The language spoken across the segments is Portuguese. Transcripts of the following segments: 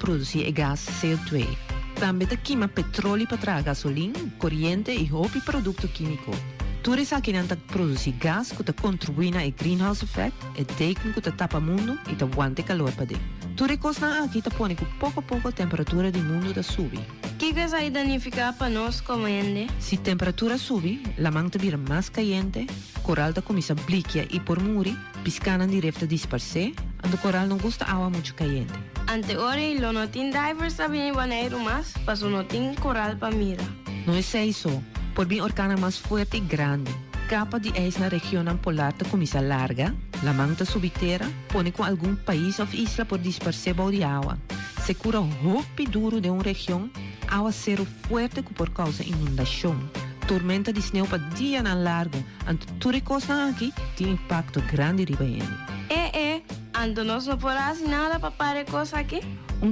produzir gas CO2. Também te queima petróleo para gasolina, corrente e outros produtos químicos. Tudo isso aqui não produz gás que contribui na greenhouse effect, e teken que tapa mundo e aguanta calor para dentro. Tudo isso aqui põe que pouco a pouco a temperatura do mundo sube. Que coisa aí danifica para nós como gente? Se a temperatura sube, a manta vira mais caliente, coral começa a bliquear e por muri, piscando direto a dispersar, e o coral não gosta de água muito caliente. Ante ora, lo não tem divers sabem banheiro mais, mas não tem coral para mira. Não é isso. Por bem orcana mais forte e grande. Capa de eis na região polar começa larga, a manta subterrânea põe com algum país ou isla por dispersar de água. Se cura o golpe duro de uma região, água zero forte por causa de inundação. Tormenta de sneeuw para dia na largo, e tudo isso aqui tem impacto grande riba ele. Ante nós não podemos nada para parar coisa aqui?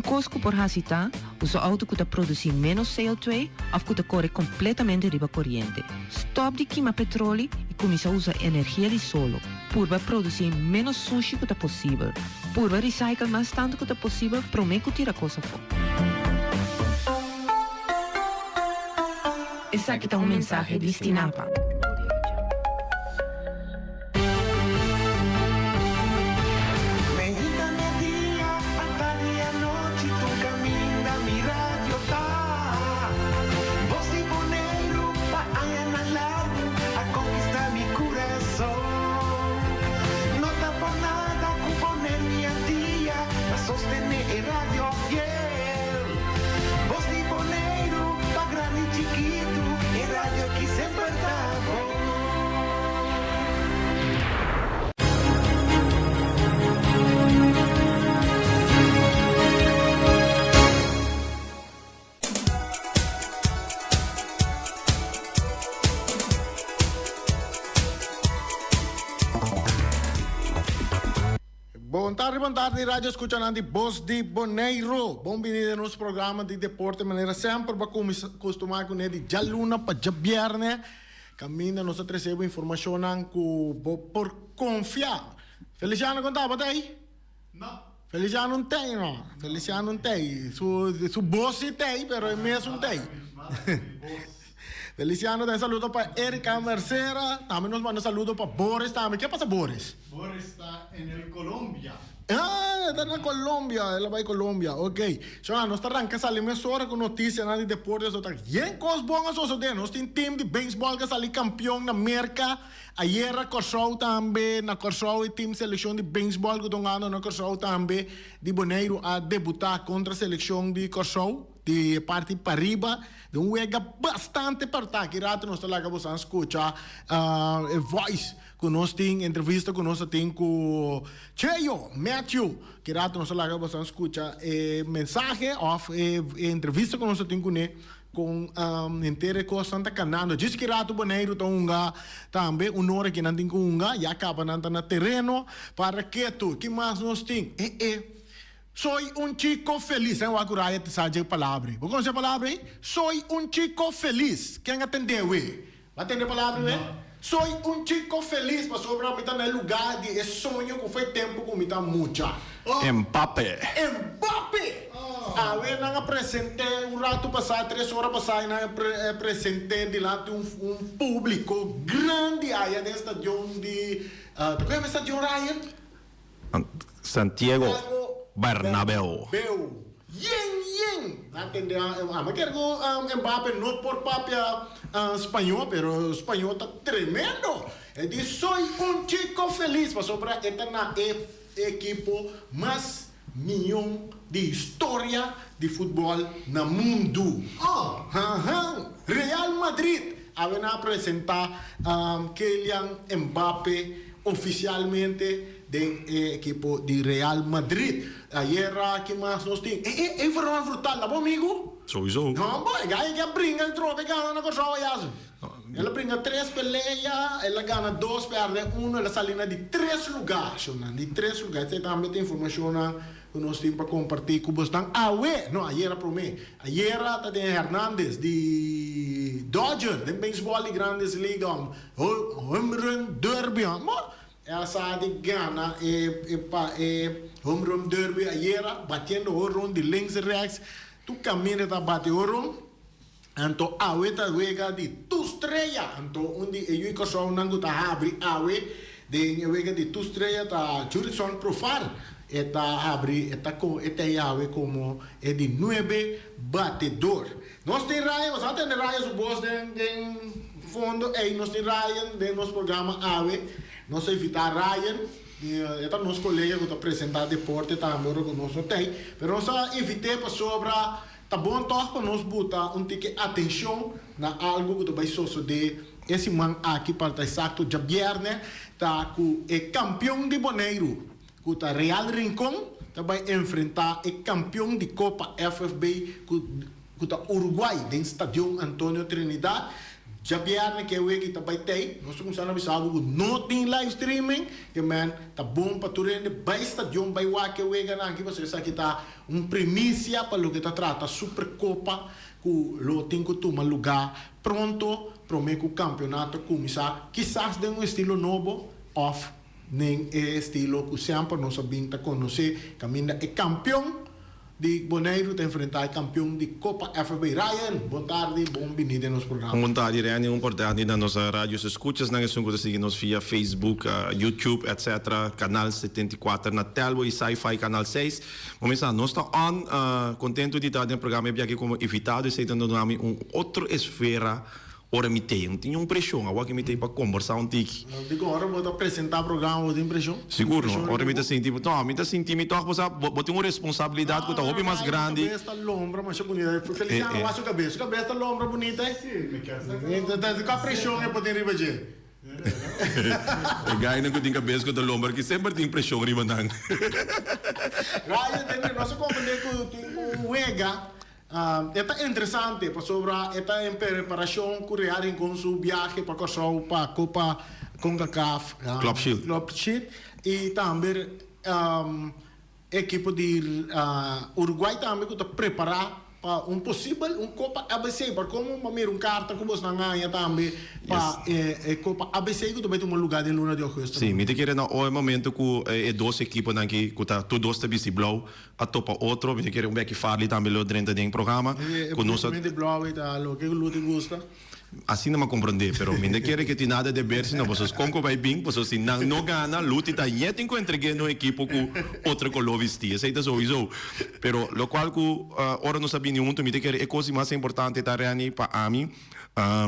Cosco por hasita, usa auto que produz menos CO2 ou que corre completamente riba corrente. Stop de queimar petróleo e começa a usar energia de solo. Purba produzir menos sushi que possível. Purba recycle mais tanto que possível, promete tirar coisa fora. Esse aqui é mensagem de Stinapa. Boa tarde, rádio escuchando Voz de Boneiro. Bem-vindo ao nosso programa de deporte de maneira sempre acostumar com ele de luna para viernes. Caminha nossa recebe informação por confiar. Feliciano contava daí? Não. Feliciano não tem, não. Feliciano não tem. Su boss tem, pero el mesmo não tem. Feliciano tem saludo para Erika Mercera. Também nos manda saludo para Boris também. Que passa, Boris? Boris está en Colombia. Está na Colômbia, ela vai Colômbia, ok. Então, nós arrancamos a emissora com notícias de deportes. Tem coisas boas, nós temos time de beisebol que saiu campeão na América. Ayer a Corsou também, na Corsou e time seleção de beisebol que estão ganhando na Corsou também. De Boneiro a debutar contra a seleção de Corsou, de parte para arriba. De juega bastante apertado. Que rato nós estamos a escutar voice. Que nós temos entrevista que nós temos com Cheio, Matthew, que rato nós estamos a escutar mensagem ou entrevista que nós temos com ele, com inteira coisa Santa Canando. Diz que rato Boneiro também hora que não tem com já acaba na terreno para que tu, que mais nós temos? Soy un chico feliz. Eu agora te sabe a palavra. Vou conhecer a palavra? Soy un chico feliz. Quem atendeu? Vai atender a palavra? Soy un chico feliz. Mas sobre a no lugar de sonho que foi tempo que me dá muita. Mbappé. A ver, não apresentei rato passado, 3 horas passadas, não apresentei delante público grande aí no estádio de... Qual é o estádio, Ryan? Santiago Bernabéu. Yen. Entendeu? Mas quero que Mbappé não por papia espanhol, pero espanhol está tremendo. Ele diz, soy un chico feliz. Mas sobre esta na equipo mais milhão de história de futebol no mundo. Real Madrid. Vem a apresentar Kylian Mbappé oficialmente do equipo de Real Madrid. Ayer, que mais nós temos? É forma frutal, tá bom, amigo? Sowieso. Não, boy, que brinca, troca, ganha na coisa, ela brinca 3 peleas, ela ganha 2, perde 1, ela sai de 3 lugares. De 3 lugares, você também tem informação que nós temos para compartilhar com vocês. Não, ayer para mim. Ayer tem Hernández de Dodger, de beisebol de Grandes Ligas. Home run derby. esa de gana home run derby ayer batiendo home de links y rechts tu camina a bate home anto aweta wega di tu estrella anto undi eu que só nangu ta abri awe de wega di tu estrella ta Jurison Profar eta abri eta awe como de 9 batedor nós tem raia mas até raia su boss den fundo nós tem raia de nosso programa awe nós evitar Ryan eta nosso colega que está apresentando deporte também que nós tem pero nós evitei para sobra tá bom toch para nós botar tique atenção na algo que vai suceder esse man aqui para estar exato já viernes tá com o campeão de Bonaire que tá Real Rincón tá vai enfrentar o campeão de Copa FFB que tá Uruguai no estádio Antônio Trinidad já viernes que eu aqui tá vai ter nós começamos a avisar que não tem live streaming que man tá bom para tudo vai estádio vai lá que eu aqui você sabe que tá primícia para o que está trata Supercopa que lo tem que tomar lugar pronto para o campeonato começar quizás de estilo novo off nem estilo que sempre nós sabemos conhecer caminho é campeão de Bonaire te enfrentar o campeão de Copa FB. Ryan, boa tarde, bem-vindo no programa. Boa tarde, Ryan. Importante na nossa rádio. Se escutas, não é só que seguir-nos via Facebook, YouTube, etc. Canal 74 na Telvo e Sci-Fi Canal 6. Vamos lá, nós estamos contente de estar no programa aqui como invitado e aceitando outra esfera. Ora me tem pressão, agora que me tem para conversar um tique. Digo, agora vou apresentar o programa, tem pressão? Seguro, agora me senti, não, me senti, me toca, vou ter uma responsabilidade que está hobby mais grande. A cabeça lombra, mas é bonita. Feliciano, acho a cabeça lombra bonita. Então, com a pressão é poder ir O gajo não tem cabeça com a lombra, que sempre tem pressão riba não. Ryan, tem nosso companheiro que o Ega. É interessante sobre esta em preparação coreana com seu viagem para a Copa CONCACAF Club Shield e também equipe de Uruguai também que está preparar para possível Copa ABC para como uma carta que você não ganha também para Copa ABC que também tem lugar de luna de agosto. Sim, me te quero na momento que duas equipes aqui que tá tudo está visível a topa outro me te quero que fale também lo dentro do programa com nós de blow e tal que o te gosta. Assim não me compreender, pero me quero que tem nada de ver se não vocês como vai bem, vocês se não ganha, luta tá e tem que entregar no equipo com outro color vestir, isso é sowieso. Pero lo qual que ora não sabia nenhum, me quero é coisa mais importante tá reani para mim.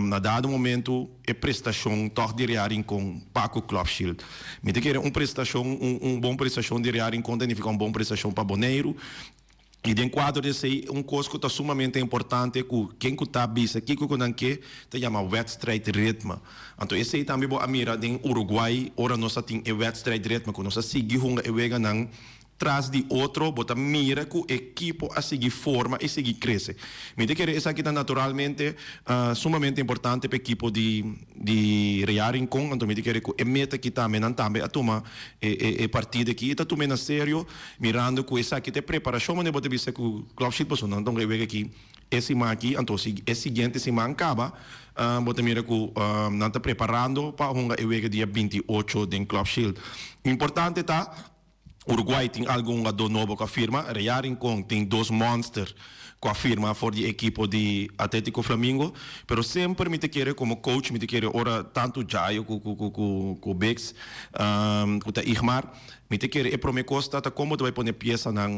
Na dado momento é prestação toch de rearing com Paco Club Shield. Me quero prestação bom prestação de rearing com fica bom prestação para Bonaire. E dentro do quadro desse coisa que está sumamente importante que quem está bisa aqui que não quer te chama wedstrijd ritme. Então esse aí também a mira em Uruguai ora nós tem wedstrijd ritme que nós seguimos e vega não traz de outro bota mira que o equipo a seguir forma e seguir cresce. Me te quero essa aqui está naturalmente sumamente importante para o equipo de Rearing com então me te quero que é meta que também a toma partida aqui está tomando a sério mirando que essa aqui te preparação mas bota bisa que o Club Shield passou então que vega aqui esse man aqui então é seguinte esse man acaba bota mira que não está preparando para o vega dia 28 do Club Shield. Importante tá Uruguai tem algum lado novo com a firma, Rearing tem dois monsters com a firma for de equipo de Atlético Flamengo, pero sempre me te quero como coach, me te quero ora tanto Jaio com Bex, com a Igmar, me te quero para me costa tá como tu vai pôr peça na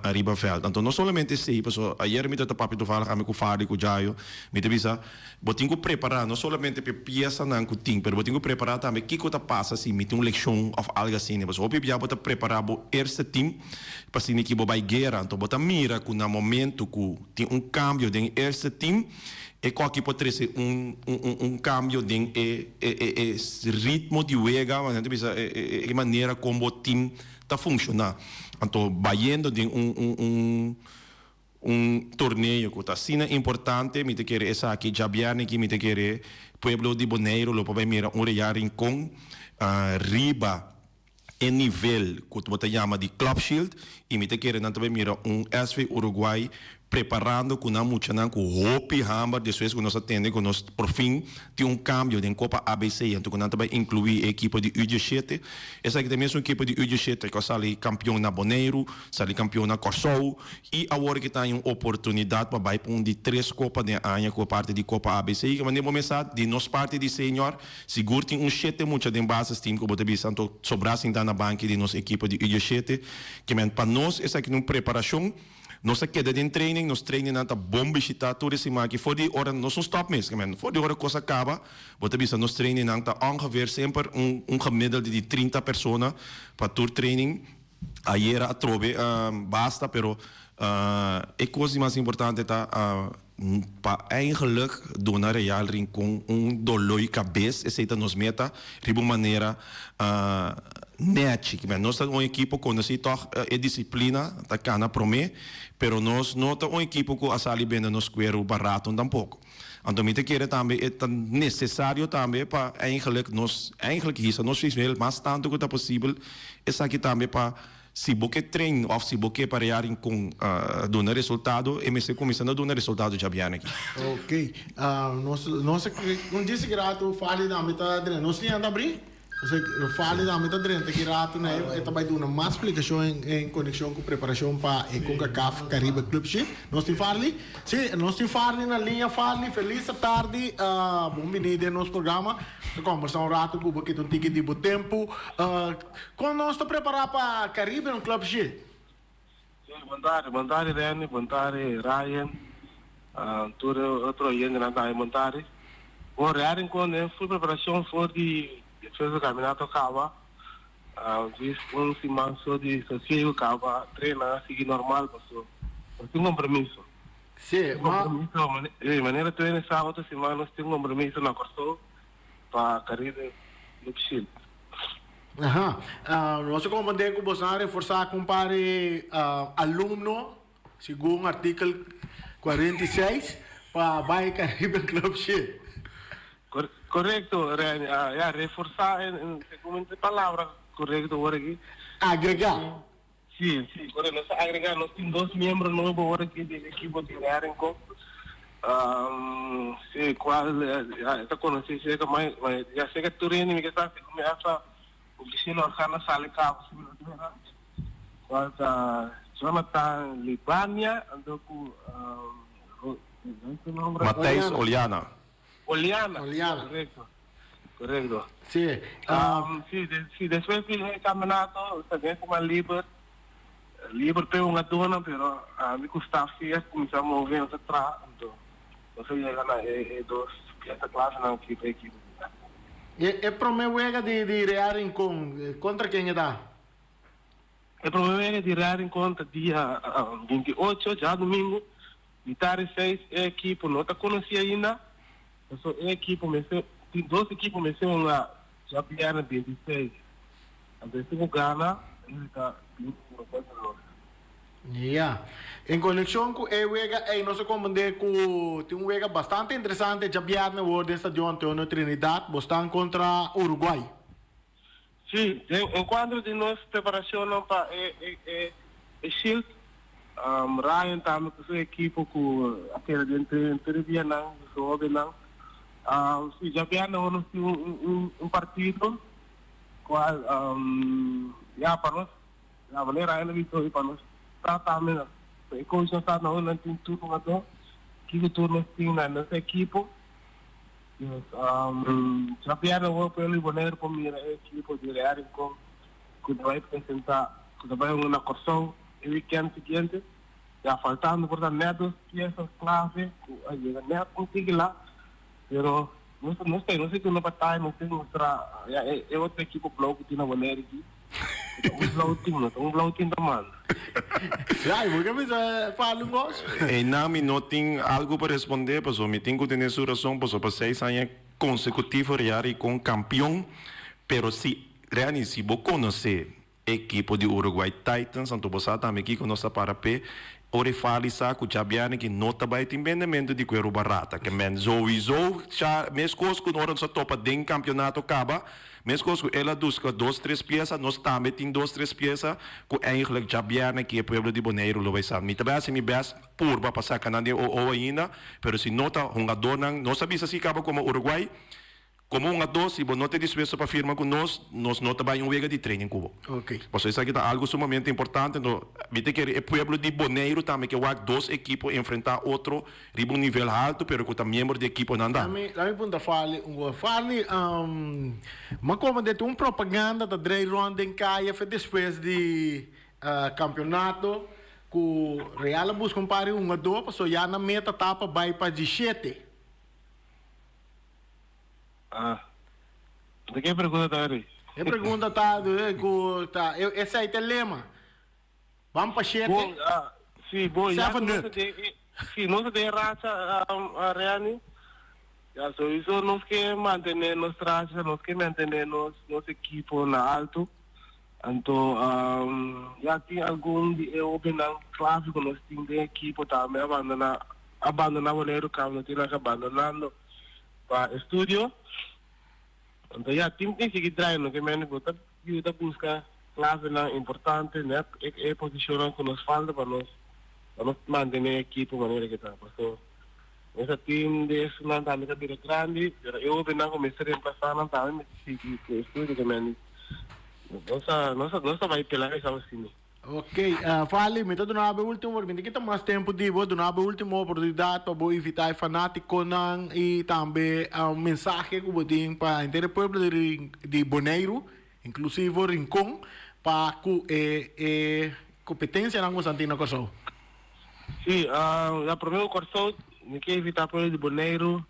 arriba veld. Então não somente sei, pessoal, ayer me te papi tu fala com Fari com Jaio, me te visa, botinho que preparar não somente para peça na com ting, pero botinho preparar também que coisa passa assim, me tem uma lição of algo assim, pessoal, o já bota preparar o eerste team para se que vai guerra, então bota mira que no momento que tem cambio do eerste team e qualquer pode trazer cambio do ritmo de jogar, de maneira como o team está funcionando. Então, vaindo de torneio que está sendo importante, me te quer essa aqui já viene que me te quer Pueblo de Bonaire, lo pode mirar Rearing com riba em nível que você chama de Club Shield e me te quer também mirar SV Uruguai preparando com a mucha com hopi hammer depois que nós atende com nós por fim tem cambio em Copa ABC então quando também incluir a equipe de U17 essa aqui também é uma equipe de U17 que sali campeão na Bonaire sali campeão na Corsou e agora que tem uma oportunidade para vai para de 3 Copas de ano com a parte de Copa ABC que mandei começar de nós parte de senior seguro tem 7 mucha de base time que botar santo sobrasse na banca de nossa equipe de U17 que para nós essa aqui uma preparação nossa queda de training, nós training nanta bom visitar tudo esse aqui. For die hora nós não stop mesmo, man. For die hora coisa acaba, bota bisa nós training nanta ongeveer sempre gemiddelde de 30 pessoas para tour training. Aí era a trove basta, pero a coisa mais importante tá para eigenlijk doen real com dolor cabeça, essa nos meta, de uma maneira net, que nós temos uma equipe com nós toch é disciplina, tá cana prome, pero nós não temos uma equipe com a sali bem nos quero barato tampouco. Então me te quer também é necessário também para eigenlijk isso nós fizemos mais tanto que é possível, essa aqui também para se você treina ou se você parear com dar resultado, MSC começando a dar resultado já bem aqui. Ok. Nós não disse que rato fale da meta dele. Nós nem anda abrir. Fale da meta dele. Que rato né? Também dá uma explicação em conexão com preparação para a CONCACAF Caribe Clubship. Nós te fale. Sim, nós te fale na linha fale. Feliz tarde. Bom vindo no nosso programa. Conversar rato com porque um ticket de bom tempo. Quando nós estamos preparados para Caribe no Clubship? Boa tarde, Reni. Boa tarde, Ryan. Tudo outro dia na tarde, boa tarde. Bom, Ryan, quando fui preparação foi de fez o caminhado acaba, fiz semana só de sossego acaba, treinar, seguir normal, passou. Eu tenho compromisso. Sim, compromisso, de maneira que eu sábado semana nós temos compromisso na Corsou para Caribe no Chile. Nós comandante com você reforçar compare aluno, segundo o artigo 46, para vai Caribe Club Chile. Correcto, reforçar como palavra correcto agora aqui. Agregar. Sim, correcto. Nós agregar, nós temos 2 membros novos agora aqui da equipe de Arenco. Sim, qual está conhecido, chega mais, já chega Turino, que está começa o destino organa sale cabo, qual está Jonathan Libania, ando com Mateus Oliana. Oliana. Correcto. Sim. Sí, después del campeonato, también como Liber pegó una dona, pero a mí Gustavo sí comenzó a mover atrás, entonces llegan a dos piezas clases en la equipe. E promete de rear contra quem está? El problema es de rear en contra día 28, ya domingo, Vitari 6, equipo, no te conocía ainda. So, tem 2 equipes começaram lá, já vieram 26. Então, se Ghana, ele está no coisa. Em conexão com o Wega, nós comandante com tem Wega bastante interessante, já vieram na ordem estadio Antônio Trinidad, bastante contra Uruguai. Sim, enquanto de nossa preparação para o Shield, Ryan também com sua equipe com aquele de entre Vietnã, o Vietnã. Já vieram um partido qual já para nós a maneira ainda vitória para nós tratar mesmo e com isso está não tem tudo então que tudo nós tem na nossa equipe já vieram para ele Bonaire para minha equipe de rear com que vai apresentar que vai na Corsou o weekend seguinte já faltando portanto netos peças clave aí neto consigo lá. Pero não sei que não vai estar, não sei mostrar. É outra equipe bloco que tem na Bonaire aqui. Um bloco também. Ai, vou que me fala um gosto. E na mim não tem algo para responder, pois eu me tenho que ter sua razão, pois eu passei 6 anos consecutivos e com campeão, pero se realmente se você conhecer a equipe de Uruguai Titans, então você também aqui com nossa parapé, ore fali sa ku chabiane ki nota bai timbendamento di quero barata que men sowieso já mescos com oran sa topa den campeonato acaba mescos com ela busca 2-3 peças nós também tem 2-3 peças com eigenlijk chabiane que é pueblo de Bonaire lo vai sa mi tabas mi best por ba passar canande o ainda pero se nota um jogador não sabia se acaba como Uruguai como um ador, se você não tem disposto para firmar com nós não trabalhamos um vega de treino em Cuba. Ok. Você sabe que é algo sumamente importante. Viste que o pueblo de Bonaire também que vai dois equipos enfrentar outro riba um nível alto, pero que também membro de equipo não anda. La mi punta fali, ma como de propaganda da Drei Ronda em Caia foi depois de campeonato que Real busca compare um a dois, passou já na meta tapa vai para 17. De que pergunta tá aí? A pergunta tá, esse aí tem lema. Vamos para 7. Bom, sim, bom, já não se tem raça a Reani. Já só isso nós que manter nos raça, nós que manter nosso equipo na alto. Então, já tem algum de eu não claro que nós temos de equipo também abandonar o leiro carro, não tem que abandonando para estúdio. Então, já tem que seguir treinando, que menos ajuda a buscar clave importante, né? É posição que nos falta para nós manter a equipe maneira que está. Porque esse time desse não está muito grande, eu vou não começar a reemplaçar não está muito seguir o estúdio que menos. Nossa vai pela essa assim. Ok, fali, me todo nabe último, me kita mais tempo de do nabe última oportunidade para evitar fanático nan e também mensagem que botin para inteiro pueblo de Bonaire, inclusive Rincón, para competência na Constantino Corsou. Sim, a primeira Corsou, me quer evitar pueblo de Bonaire,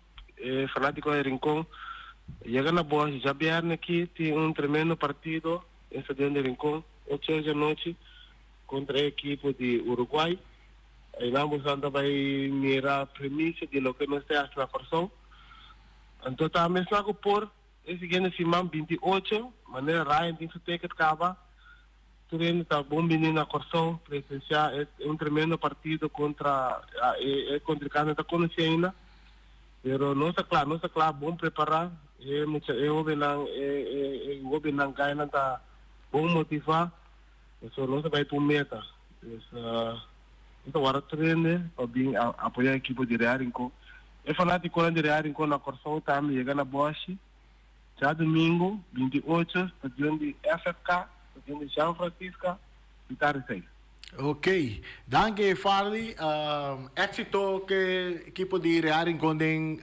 fanático de Rincón, chega na boa, já vieram aqui, tem tremendo partido, esse dia de Rincón, 8 da noite. Contra a equipe de Uruguai. E ambos vai mirar a premissa de lo que nós temos na Corsão. Então, também está por esse ano semana 28, maneira Ryan tem que ter que acabar. Tudo está bom menino na Corsão, presenciar tremendo partido contra contra o Canadá conhece ainda. Pero não está claro, bom preparar. O Benang ganha está bom motivar. Então, nós vamos para meta. Então, agora treino para apoiar a equipe de Real Rincón. É fanático de Real Rincón na Corsão também, chega na Bosch. Já domingo, 28, estadião de FFK, estadião de São Francisco, Vitória 6. Ok, danke Farley. Éxito que a equipe de Real Rincón tem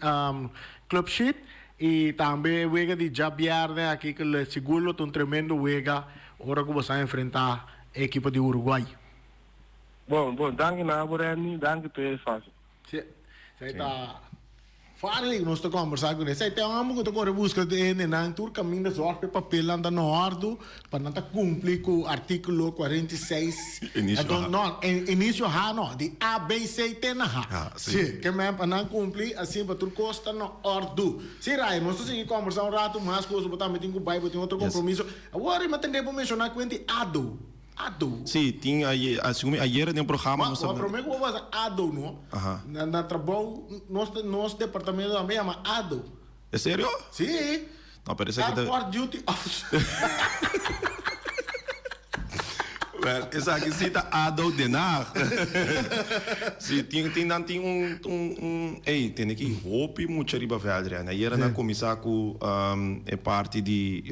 club sheet e também o de Javier, aqui que o seguro tem tremendo wega. Agora que você vai enfrentar a equipe de Uruguai. Bom, danke na Borani, danke pelo fácil. Sim, está. Fala nós estamos conversando com ele. Você tem um amigo que está busca de na tour caminho de sorte papel anda no ordem para não cumprir com o artigo 46. Início não, de A, B, C, T na H. Sim, que me para não cumprir assim para tudo costa no ordem. Sim, Rai, nós estamos aqui conversando um rato mais coisa para também tem que vai tem outro compromisso. Agora eu tenho para mencionar que é Ado. Sim, tinha ayer tem programa. Mas o primeiro que eu Ado, não? Na trabalho, nosso departamento também chama Ado. É sério? Sim. Não, parece que... Airport Duty Officer. Well, essa aqui cita Ado Denar. Sim, tem tem aqui roupa muito riba Adriana. Ayer na começar com parte de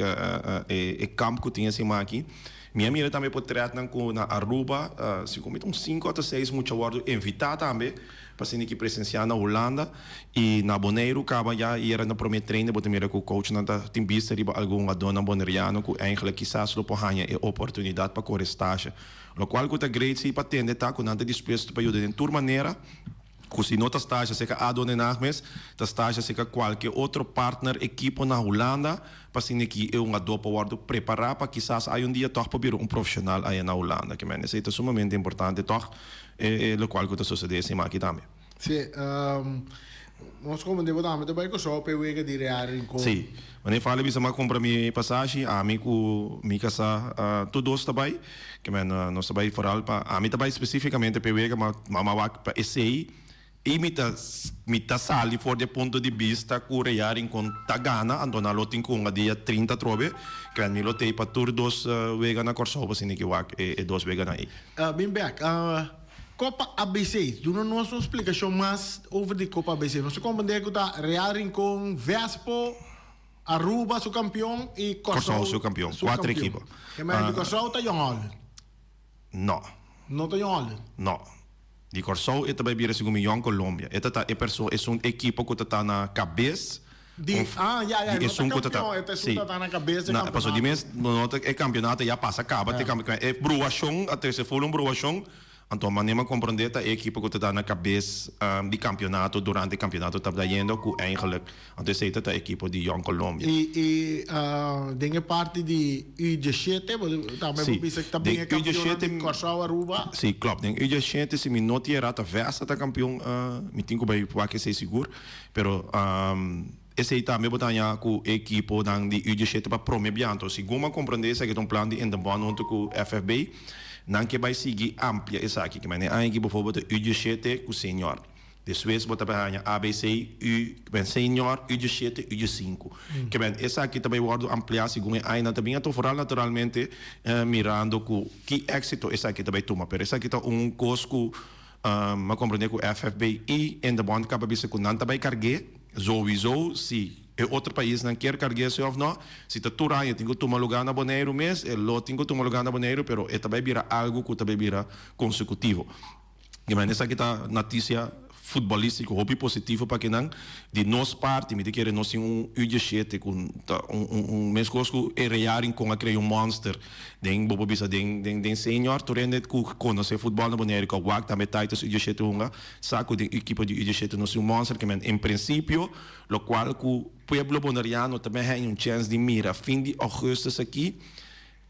campo que tinha assim aqui. Minha mira também pode tratar na Aruba, se comete 5 ou 6 muito aguardo invitar também para ser aqui presenciar na Holanda e na Bonaire, acaba já era na primeira treino, porque mira que o coach não tem visto riba alguma dona bonaireano que eigenlijk quizás lo pohanha é oportunidade para correr estágio, o qual que é great se para tender tá com nada disposto para ajudar em toda maneira. Se não está seca a dona Nagmes, está seca qualquer outro partner, equipo na Holanda, para ser aqui é uma dopa guardo preparar para quizás aí dia toch para vir profissional aí na Holanda, que é isso é sumamente importante toch, o qual que está sucedendo aqui também. Sim, Nós como devo dar, mas vai com só para o de rear em Sim. Mas eu falo bisa compra minha passagem, a mim com minha casa todos também, que nós também foral para a mim também especificamente para o para esse e me tá sali for de ponto de vista que rear em com Tagana, andona lotin com a dia 30 trobe, que me lotei para tur dos vega na corso, para assim que e dos vega na aí. Bem back. Copa ABC, tu não nos explicação mais over de Copa ABC. Nós compreendemos que está rearing com Vespo, Aruba, seu campeão, e Corsão, seu campeão. 4 equipes. Que mais de Corsão está Jongol? Não. Não está Jongol? Não. De Corsão, e também vira segundo milhão Colômbia. Esta é uma equipe que está na cabeça. É um campeão, está na cabeça. Não, passou de mês, é campeonato, já passa, acaba. É bruação, até se for bruação. Então, manema compreender a equipe que está na cabeça de campeonato, durante o campeonato, está indo com eigenlijk, então, essa é a equipe de Young Colômbia. E tem parte de UG7, também sim, pensa que também é campeão de Corsão, Aruba. Sim, claro. Tem UG7, se me não tirar a versa da campeão, me tenho que ser seguro, pero esse aí também botar com a equipe de UG7 para promover, então, se como compreender, se é um plano de endebano com o FFB, não que vai seguir amplia essa aqui, que a equipe bijvoorbeeld de UG7 com senior. Depois bota para a ABC, senior, UG7, UG5. Que essa aqui também vai ampliar segundo ainda também a toforal naturalmente mirando que êxito essa aqui também toma, pero essa aqui tá custo mas compreender com o FFB e em the bond acaba bisa com não também cargue, sowieso se outro país não quer carregar se ou não, se está tudo aí, tem que tomar lugar na Bonaire mês, ele tem que tomar lugar na Bonaire, pero é também vira algo que também vira consecutivo. E mas essa aqui tá notícia futebolística, hobby positivo para que não de nossa parte, me querer nós um UG7 com mês conosco é rearing com a criar monster, den bobo bisa den senior, tu rende que conhece futebol na Bonaire, que o WAC também Titus UG7 unga, saco de equipe de UG7 nós monster que em princípio, lo qual que pueblo bonariano também tem chance de mira fim de agosto aqui,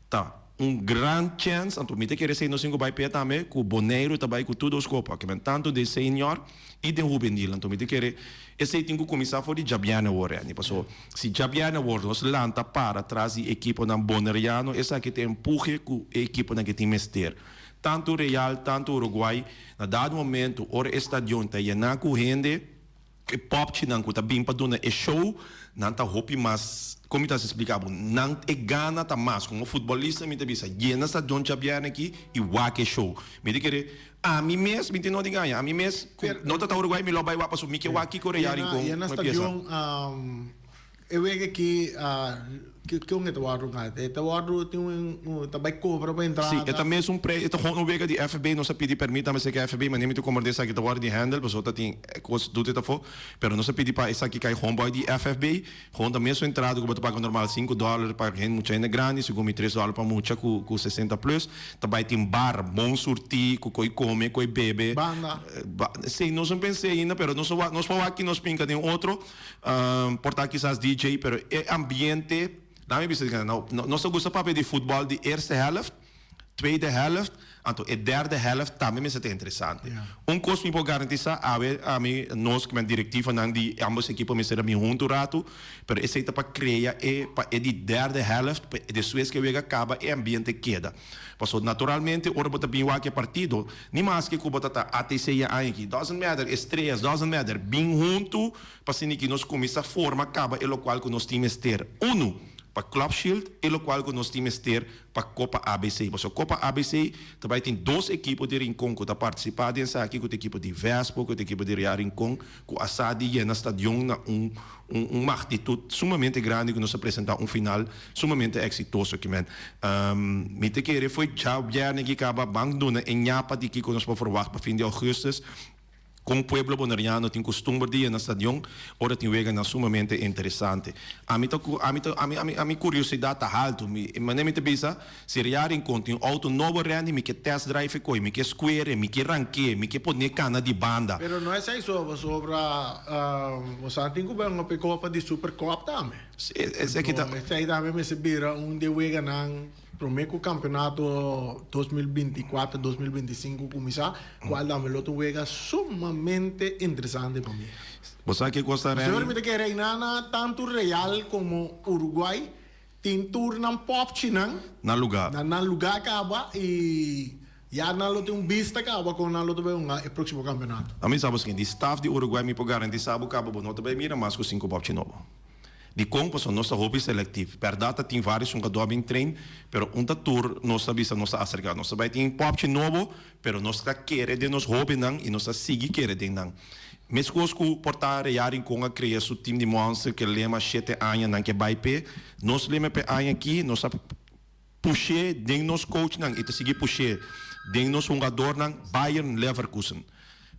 tá grande chance, então me querer ser nós vai pé também com Bonaire também com todos os copas, que tanto de senior e de juvenil, então me querer esse tem que começar for de Jabiana War, né? Passou se Jabiana War nós lanta para trazer equipe na bonariano, essa que tem empurre com equipe na que tem mester. Tanto Real, tanto Uruguai, na dado momento, ora estadio tá llena com gente que pop chinang ko tabing pa doon na show nanta hopi mas como está se explicado não é gana tá mais como futebolista me tabisa llena sa John Xavier aqui e wake show me de querer a mim mesmo me não de ganha a mim mesmo não tá Uruguai me lo vai para subir que wake coreano com llena stadion eu vejo aqui que um etawardo nga etawardo tem também cobra para entrar sim é também um preço é gewoon wega de FB não se pede permita mas é que FB mas nem me comandar essa que etawardo de handle mas outra tem coisa do teta for pero não se pede para essa que cai homeboy de FFB gewoon também sua entrada que você paga normal $5 para gente muita ainda grande segundo $3 para muita com 60 plus também tem bar bom surti com coi come coi bebe banda sim não pensei ainda pero nós falamos aqui nós pinca tem outro portar quizás DJ pero é ambiente não se gosta para de futebol de eerste helft, tweede helft, então a derde helft também é interessante. Coisa me pode garantizar a mim nós que é diretiva não de ambos equipos me será me junto rato, pero esse é para criar é de derde helft, depois que chega acaba é ambiente queda. Passou naturalmente ora bota bem o que partido, nem mais que o bota ATC aqui, doesn't matter, estrelas, doesn't matter, bem junto, para que nós começa a forma acaba é o qual que nós temos ter para Club Shield e o qual que nós temos ter para Copa ABC. Porque a Copa ABC também tem 2 equipes de Rincon que estão participando nessa aqui, com a equipe de Vespo, com a equipe de Real Rincon, com a SADI e na estadião uma atitude sumamente grande que nos apresentar final sumamente exitoso que me te querer foi já bem que acaba bang dona em Nhapa de que nós podemos verwachten para fim de agosto. Com o pueblo bonariano tem costume de ir na estadião, ora tem vega na sumamente interessante. A minha curiosidade está alto, mas nem me pensa se rear em conta um auto novo reando, me que test drive coi, me que square, me que ranque, me que pôr cana de banda. Pero não é só sobre você tem que ver uma Copa de Supercopa também. Esse aqui tá. Esse aí também me se vira de vega não prometo o campeonato 2024-2025 começar, qual também outro juega sumamente interessante para mim. Você sabe que Costa Rica... Senhor, me que reinar tanto Real como Uruguai, tem turno pop chinang, Na lugar. na lugar acaba e já na luta vista acaba com na luta o próximo campeonato. A mim sabe o seguinte, Staff de Uruguai me pode garantir sabe que acaba não também mira mais com 5 pop de novo. De como são nossa hobby seletivo. Per data tem vários jogadores em treino, pero um tour nossa visa nossa acerca, nossa vai ter pop de novo, pero nossa querer de nos hobby não e nossa sigue querer de não. Mesmo que portar rearing com a criar seu time de monster que lema 7 anos não que vai pe, nós lema pe anos aqui, nós puxar de nos coach não e te seguir puxar de nos jogador não Bayern Leverkusen.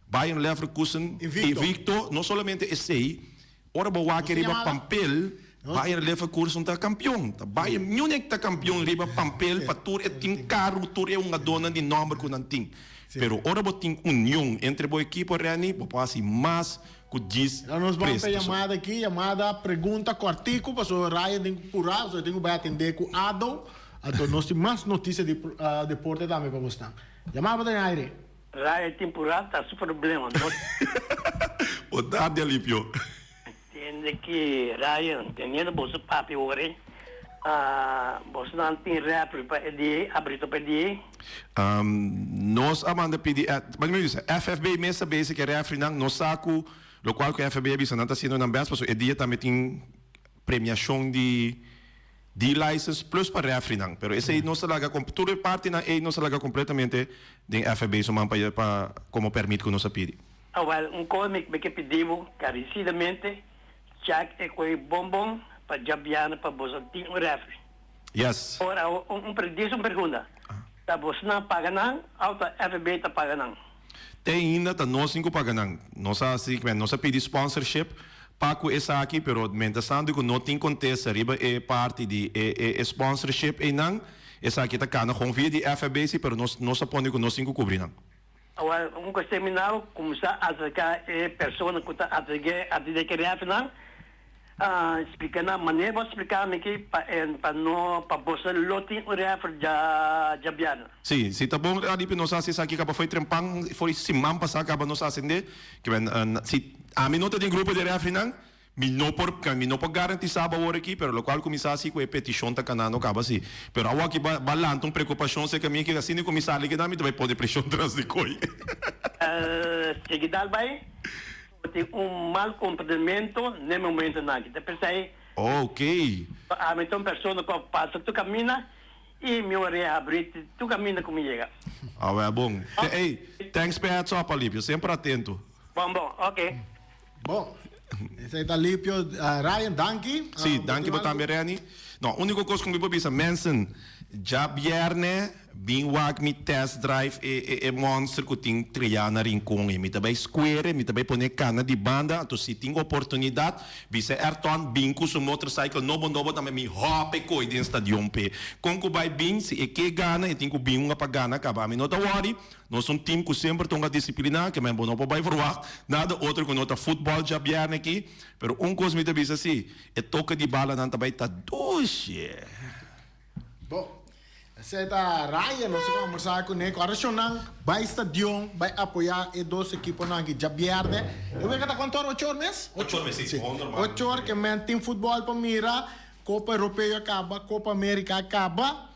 Bayern Leverkusen invicto, não somente esse aí, ora boa que riba papel, Bayern Leverkusen está campeão, Bayern Munich está campeão riba papel, para tour é tem carro, tour é uma dona de número que não tem. Pero ora tem união entre a equipe reani, pode mais que 10. Nós vamos para chamada aqui, chamada pergunta com artigo, para o Ryan tem que curar, eu tenho que atender com Ado, então nós temos mais notícias de deporte também para mostrar. Chamada para aire. Raya temporada está sem problema. O dado Alípio. Entende que Raya, tendo bolsa papi ore, bolsa não tem refri para ele, abrir para ele. Nós amanda pedi, mas me diz, FFB mesa base que refri não, nós saco, lo qual que FFB bisa não está sendo na base, porque o dia também tem premiação de license plus para refri não, pero esse aí não se larga com toda parte na aí não se larga completamente de FFB só para como permite que nós pedi. Well, coisa que pedimos carecidamente, já é coi bombom para jabiana para bolsa tem refri. Yes. Ora, diz uma pergunta. Tá bolsa não paga não, auto FB tá paga não. Tem ainda tá nós cinco pagando, nós assim, nós pedi sponsorship Paco essa aqui, pero mentando que não tem contexto, riba é parte de sponsorship e não, essa aqui tá cana com via de FBC, pero nós aponte que nós cinco cobrimos. Agora, seminário começar a acercar pessoas que estão a dizer que é não, explicando a maneira, vou explicar aqui para não para você lote o refri já biano. Sim, se tá bom ali nós assim aqui acaba foi trempang, foi simam passar acaba nós acender, que se a minuta de grupo de refri não, mi no por garantizar a hora aqui, pero lo qual começar assim com a petição tá canano acaba assim. Pero agora que balança uma preocupação se que a mim que assim começar ali que dá me vai poder pressão trans de coi. Seguidal vai tem mau comportamento no momento não. Depois aí. Ok. Então pessoa que passa tu caminha e meu área abrir tu caminha como chega. É bom. Ei, thanks per heads up, Alípio, sempre atento. Bom, ok. Bom, esse aí tá Alípio, Ryan, danke. Sim, danke para também, Rani. Não, a única coisa que eu vou dizer, mensen, já viernes, bem wag mi test drive e monster que tem trilhar na rincão, mi também square, mi também pone cana de banda, então se tem oportunidade, vise Ayrton, bem com o motorcycle, novo também mi hop e coi dentro stadion pe. Com que vai bem, se é que gana, e tem que bem uma para gana, acaba, mi não tá worry, nós um time que sempre tem uma disciplina, que me não vai forward, nada outro que nota futebol já viernes aqui, pero coisa me também assim, é toca de bala não também tá doce. Bom, esse tá Ryan, nós vamos conversar com ele. Agora, se não vai estadion, vai apoiar e dois equipos não aqui, já vierde. Eu vejo que tá quanto 8 horas? 8 horas, sim. 8 horas que men tem futebol para mira, Copa Europeia acaba, Copa América acaba.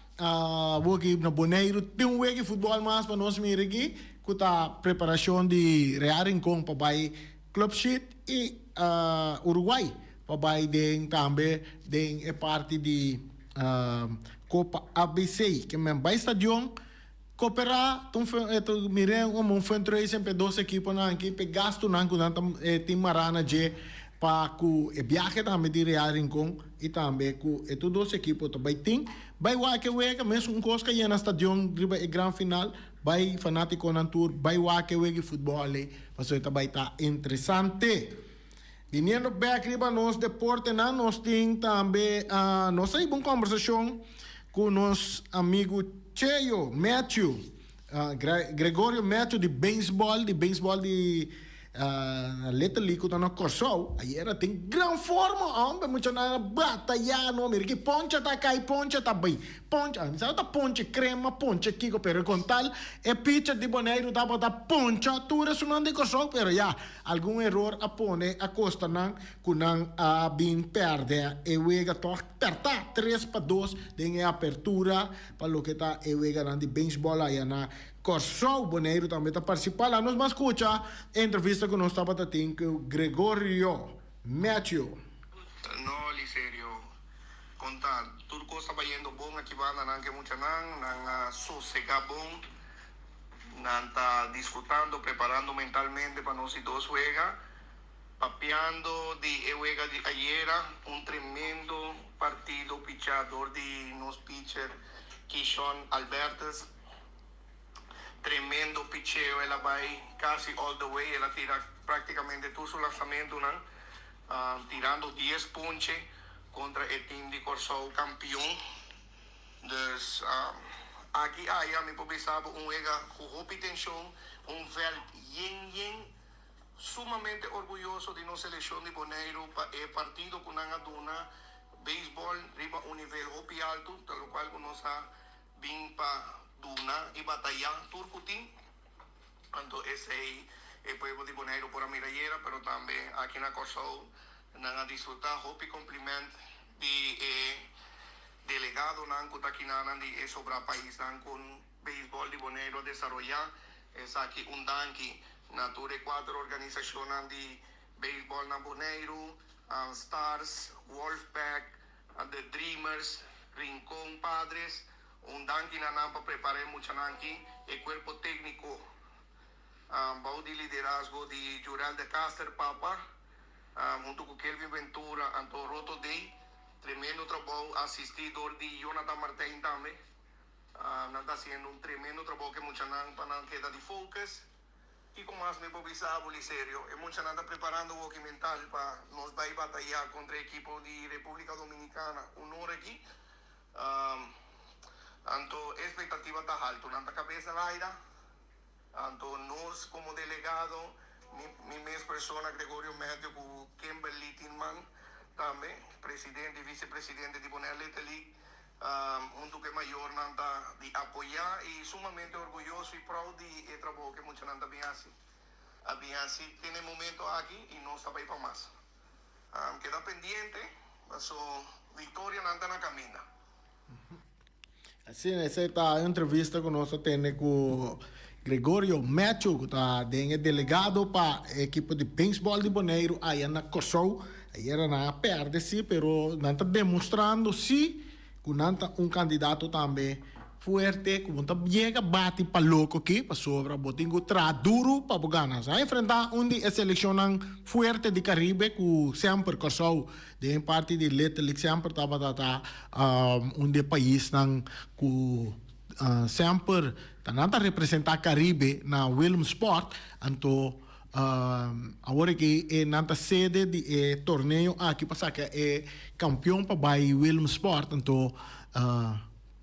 Vou aqui na Boneiro, tem week de futebol mais para nós mirar aqui, que tá preparação de Real Rincón para vai Club Sheet e Uruguai para vai também é parte de Copa ABC, que men vai stadion cooperar, mirem um fundraising para duas equipes na equipe gasto na tem marana de para que viaje também de Real Rincón e também que duas equipes também tem vai que mesmo coisa que na stadion riba e grand final vai fanático na tour vai que futebol ali para isso também tá interessante. Viniendo back riba nos deporte na nós tem também nós aí uma conversação com nosso amigo Cheio Matthew Gregorio Matthew de beisebol de Little League na Corsou, aí era tem grande forma, homem, muito na batalha, no América, poncha tá cai, poncha tá bem, poncha, sabe tá poncha crema, poncha kiko, pero com tal, pitcher de Boneiro dá para poncha, tudo isso não de Corsou, pero já, algum erro a pone a costa não, kunang a bin perde, e wega to aperta 3-2, tem a apertura, para lo que tá e wega na de baseball aí na Corsou, Boneiro também está participando. Nós vamos escutar a entrevista que nós estamos tendo com Gregorio Matthew. No, Liserio, contar, tudo coisa está indo bom aqui, não que muito não sossega bom, não está disfrutando, preparando mentalmente para nós dois juega, papeando de juega de ayer, tremendo partido pichador de nos pitcher Kishon Albertes. Tremendo picheo, ela vai casi all the way, ela tira praticamente todo su lanzamiento, tirando 10 ponches contra el team de Corsou campeón. Dus aquí hay a mi población un juega con mucha tensión, un vel yen sumamente orgulloso de nuestra selección de Boneiro, el partido con una duna, béisbol, arriba un nivel muy alto, tal lo cual nos ha bien para Duna y batalla turcutín, tanto ese el pueblo de Boneiro por Amirayera, pero también aquí en Corsou han disfrutado hopi compliment de delegado nan kutakinan de sobra país nan con béisbol de Boneiro desarrollar es aquí un danki nature 4 organizaciones de béisbol na Boneiro, Stars, Wolfpack, The Dreamers, Rincón Padres. Un danki na nampa preparé mucho nanki, el cuerpo técnico bajo de liderazgo de Jural de Caster Papa, junto con Kelvin Ventura, Anto Roto Day, tremendo trabajo asistidor de Jonathan Martín también, está haciendo un tremendo trabajo que mucha nampa queda de focus, y con más me pobrizaba Liserio, y mucha nampa preparando walking mental para nos va a batallar contra el equipo de República Dominicana, un hora aquí. Tanto expectativa está alto, tanta cabeza vaira, tanto nos como delegado, mi mes persona Gregorio Matthew con Kimberly Tinman, también presidente y vicepresidente de Bonaire Little League, un duque mayor nanta de apoyar y sumamente orgulloso y proud de trabajo que mucho nanta bien así tiene momento aquí y no está para ir para más. Queda pendiente, so victoria nanta na camina. Assim, essa tá a entrevista que nós temos com Gregorio Matthew, que está delegado para a equipe de beisebol de Boneiro, aí na Corsou, aí era na perde-se, pero não está demonstrando se que não está candidato também fuerte, que não está chega bate para louco aqui, para sobra, botingo tra duro para ganhar. Vai enfrentar onde a seleção fuerte de Caribe, que sempre Corsou, de parte de Little League, sempre estava onde país que sempre está representar Caribe na Willemsport, então agora que é na sede de torneio aqui para que é campeão para vai Willemsport, então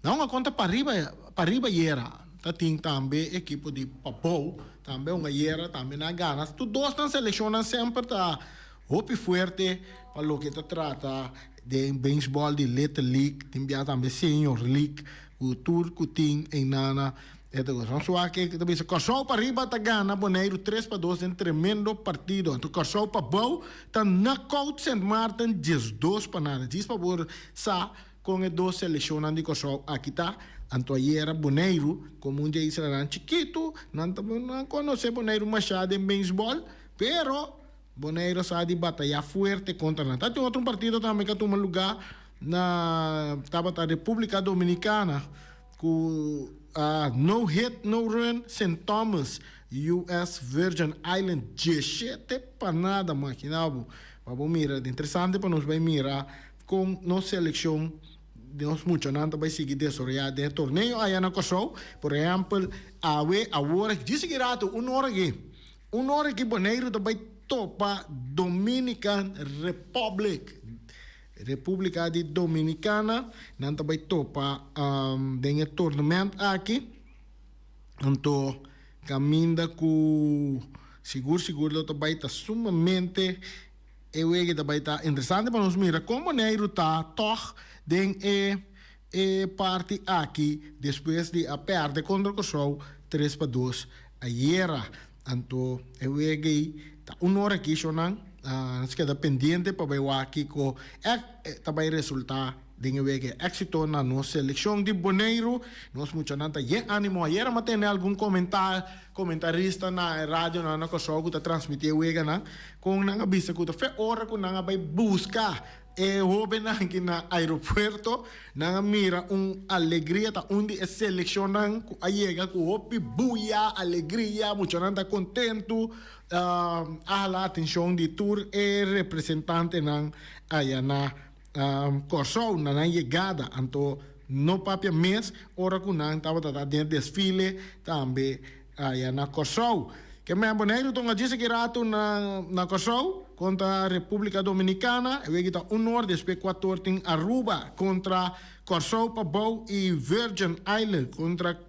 não a conta para arriba era, tem também equipe de Papou, também uma era, também na Gana. Todos estão selecionando sempre tá hopi forte para o que se trata de beisebol de Little League, também Senior League, o turco tem em Nana. Então, só que também se Corsou para arriba tá Gana, Boneiro 3-2 em tremendo partido. Então, Corsou para Bau, tá knockout St. Martin 12 para nada. Diz para por sa com as duas seleções de Corsou aqui tá. Então, aí era Boneiro, como um dia isso era chiquito, não conhece Boneiro Machado em beisebol, pero Boneiro sabe batalhar forte contra nada. Tem outro partido também que toma lugar na República Dominicana, com no hit, no run, St. Thomas, US Virgin Island, 17 para nada, maquinado. Vamos mirar, interessante para nós vai mirar com nossa seleção. Nós muito nada vai seguir desarrollar de torneio aí na Corsou, por exemplo, agora disse que rato uma hora que Boneiro vai topa Dominican Republic, República de Dominicana, não vai topa de torneio aqui, então caminha com seguro também está sumamente eu que também está interessante para nós mirar como Neiro está toch den parte aqui depois de a perder contra o Corsou 3-2 ayer. Então eu que está hora aqui chonan nos queda pendente para ver aqui co também resultado de que éxito na nossa seleção de Boneiro. Nós muito nanta e ânimo ayer mas tem algum comentarista na rádio na Corsou que está transmitir o na com na avisa que fe hora que na vai buscar jovem aqui na aeroporto na mira alegria tá onde selecionam ayer com hopi buia alegria muito nanta contento a la atenção de tour representante na ayana Corsou na chegada, então no papel mês, hora que não estava dentro desfile também aí na Corsou. Que me Boneiro então disse que rato na Corsou contra a República Dominicana, eu que tá hora depois 14 em Aruba contra Corsou Pabou e Virgin Island contra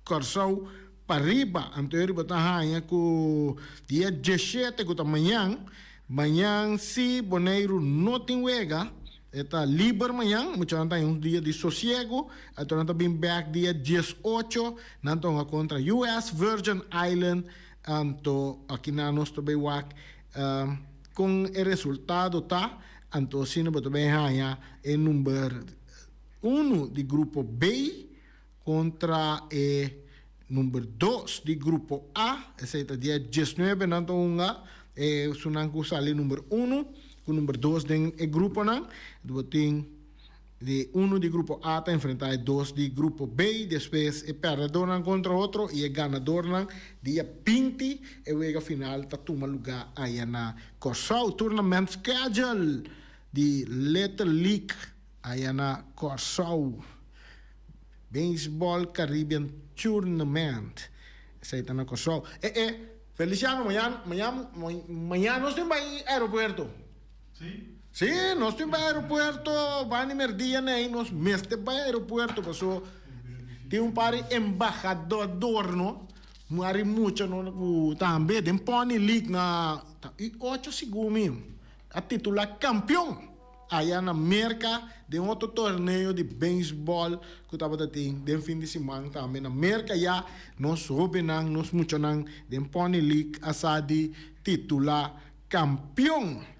Corsou Pariba. Então eu botar aí com dia 17 que tá manhã se Boneiro não tem wega está livre amanhã, muito um dia de sossego, então também back dia 18, então contra US Virgin Island, então aqui na nós também com o resultado tá, então se não também há o número 1 de grupo B contra o número 2 de grupo A, esse é dia 19, então sunang ko sali número 1 o número 2 do grupo não, tem de 1 de grupo A está enfrentar 2 de grupo B, depois é perdedor contra outro e é ganador não, dia 20 e o final está toma lugar aí na Corsou Tournament Schedule de Little League aí na Corsou Baseball Caribbean Tournament, essa está na Corsou. Feliciano, mañana nós temos aí aeroporto. Sim, nós temos aeroporto, vai no dia, né? Nós mestre para aeroporto, passou. Tem par embaixador, não? Mas muito, não? Também, tem pony league na 8 segundos, a titular campeão. Aí na América, de outro torneio de beisebol que estava de fim de semana também. Na América, já nós soubemos, nós muito não, de pony league, a de titular campeão.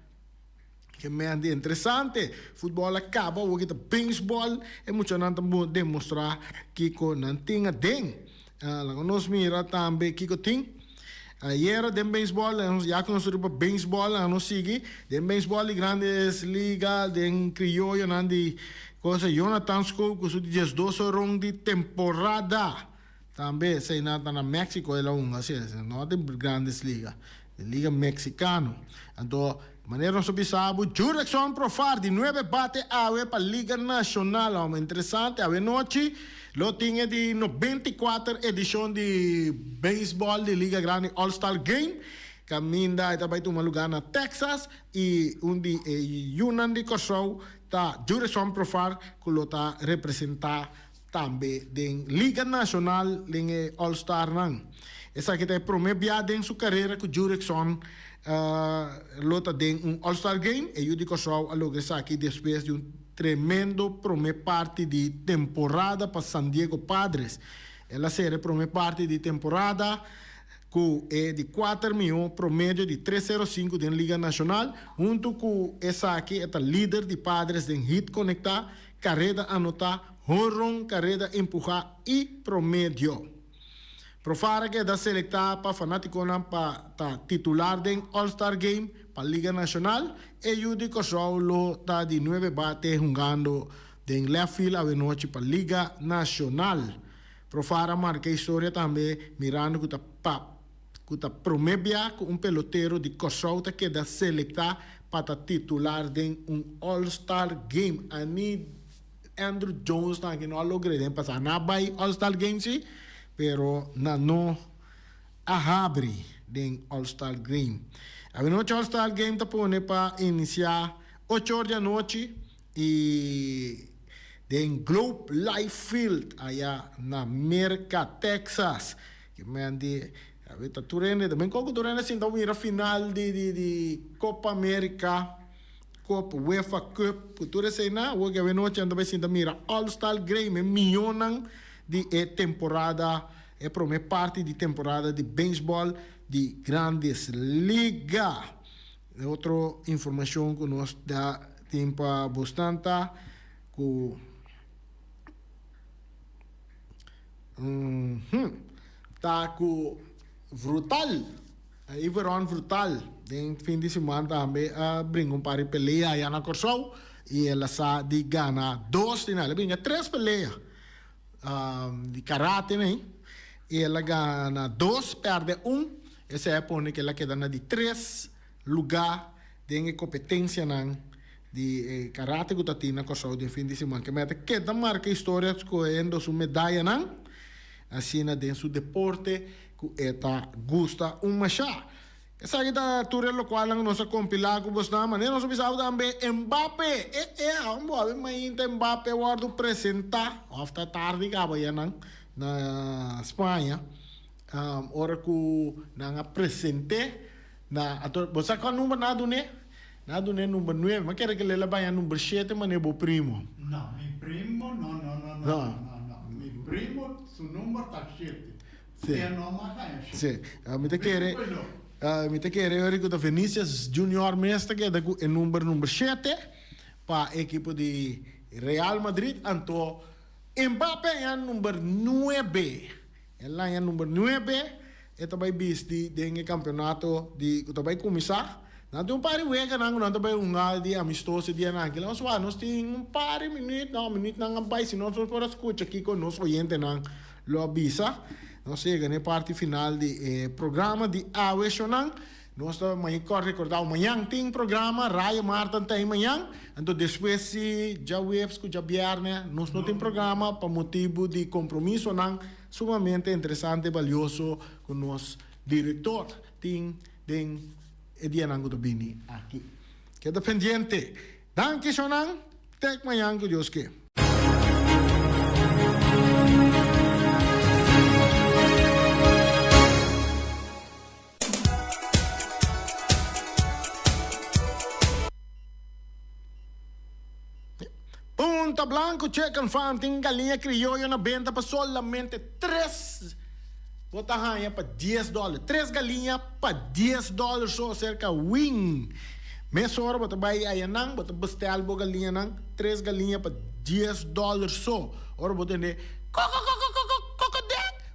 Que é interessante, futebol acaba, o que é beisebol, é muito não demonstrar que não tem nós mira também que tem. Ayer de beisebol, já que nós para beisebol, nós sigue, de beisebol de grandes ligas, de criollo, de coisa, Jonathan Scope, que de 12 round de temporada, também, sei nada na México, ela assim, não de grandes ligas, de liga mexicano. Então, maneira nós sabemos, Jurickson Profar, de 9 bate a para a Liga Nacional, interessante, a noite, lo tinha de 94 edição de beisebol de Liga Grande All-Star Game, caminha e também toma lugar na Texas, e de Yunnan de Corsou, tá Jurickson Profar, que lo está representar também de Liga Nacional de All-Star Nang. Essa que tem primeira em sua carreira com Jurickson, lota de All-Star Game, e eu digo só a lograr aqui depois de tremendo primeira parte de temporada para San Diego Padres. Ela será a primeira parte de temporada com de 4 milhões promédio de 305 da Liga Nacional, junto com essa aqui, é líder de Padres de hit conectar, carreira anotar, home carreira empurrar e promédio. Profara que da selecta para fanático para titular de All-Star Game para Liga Nacional e Yudi Corsou está de 9 bate jugando de left field a noite para Liga Nacional. Profara marca história também mirando que está promebia com pelotero de Corsou que da selecta para titular de All-Star Game. Ani Andrew Jones está que não logrou passar na All-Star Game sim. Pero no abre de All-Star Game. A noite All-Star Game está pone para iniciar 8 horas da noite e de Globe Life Field allá na América, Texas. Que me ande Avita Turene, também como Turene assim, então mira final de Copa América, Copa UEFA Cup, Turene sei na, o que noite anda vai sinta mira All-Star Game, milhões de temporada, prome parte de temporada de beisebol de Grandes Ligas. Outra informação que nos dá tempo bastante, que tá com brutal, Iveron brutal, den fim de semana também brinca par de pelea aí na Corsol e ela sa de gana 2 ela brinca 3 pelea de karate, né? E ela gana 2, perde 1, essa é a ponte que ela queda na de 3 lugar de competência nan de karate que tá tendo na Corsol de fim de semana que meta queda marca história escolhendo sua medalha nan assim na dentro do deporte que eta gusta chá. Essa aqui da tour local ang nossa compilar com você na maneira nós precisamos também Mbappé vamos ver Mbappé guardo apresentar after tarde acaba ya na Espanha hora que nang apresente na ator você com número nada né número 9 mas quer que ele leva número 7 mas é o primo No, mi primo no. Mi primo, su número está 7. Sì. E non manca. sì mi te chiede ora che Vinicius Junior Mestre che è numero 7 pa equipo di Real Madrid anto Mbappé è numero 9 e là è numero 9 e também visti del campionato di também começar nanti un pari wega nang nanti bay unga di amistoso di anang kila so nos ting un pari minute nang bay si nos por escucha aqui con nos oyente nang lo avisa nos chega ne parte final di programa di Awesionang nós mai recordar amanhã tem programa Raio Marta tem amanhã então depois se já webs que já viernes nós não tem programa por motivo de compromisso nang sumamente interessante e valioso com nosso diretor tem e dia nang to bini aqui. Queda pendiente. Danke schonang. Tek mayang ko Dios ke. Punta Blanco Chicken Farm tem galinha criolla na venda para solamente 3 botahanha para $10. 3 galinhas para $10 só cerca wing. Mês hora bota vai aí nang bota bestel bo galinha nang 3 galinhas para $10 só. Ora bota ne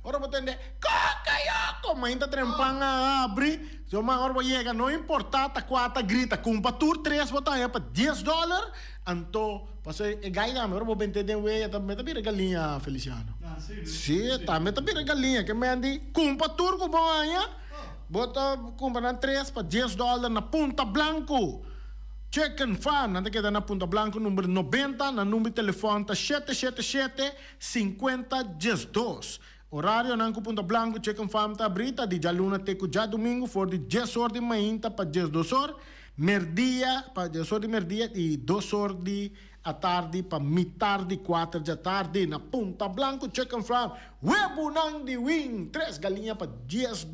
ora bota ne cocayoco mas ainda trempanga abri. So ma ora chega não importa ta quata grita kumpa tur 3 botahanha para $10. Anto passei e gaida ora bo bente de we ta meta bir galinha Feliciano. Sì, também tá bem galinha que mendi kumpa turco boanha bota kumpa na 3 para $10 na Punta Blanco Chicken Farm nanda queda na Punta Blanco número 90 na número de telefone tá 777-50-12 horário na Punta Blanco Chicken Farm tá abrita de já luna até já domingo for de 10 horas de manhã para 12 horas merdia para 10 horas de merdia e 2 horas de a tarde para tarde 4 da tarde na Punta Blanco Chicken Farm webo nang di wing 3 galinha para $10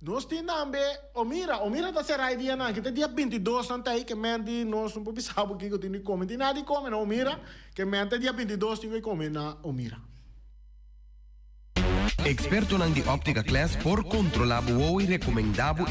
nós temos também Omira tá será dia na kita dia 22 não tá aí que mendi nós não podemos saber que eu tenho que comer tem nada de comer na Omira que mendi dia 22 tenho que comer na Omira. Experto nang di Optica Class por controlar o e recomendado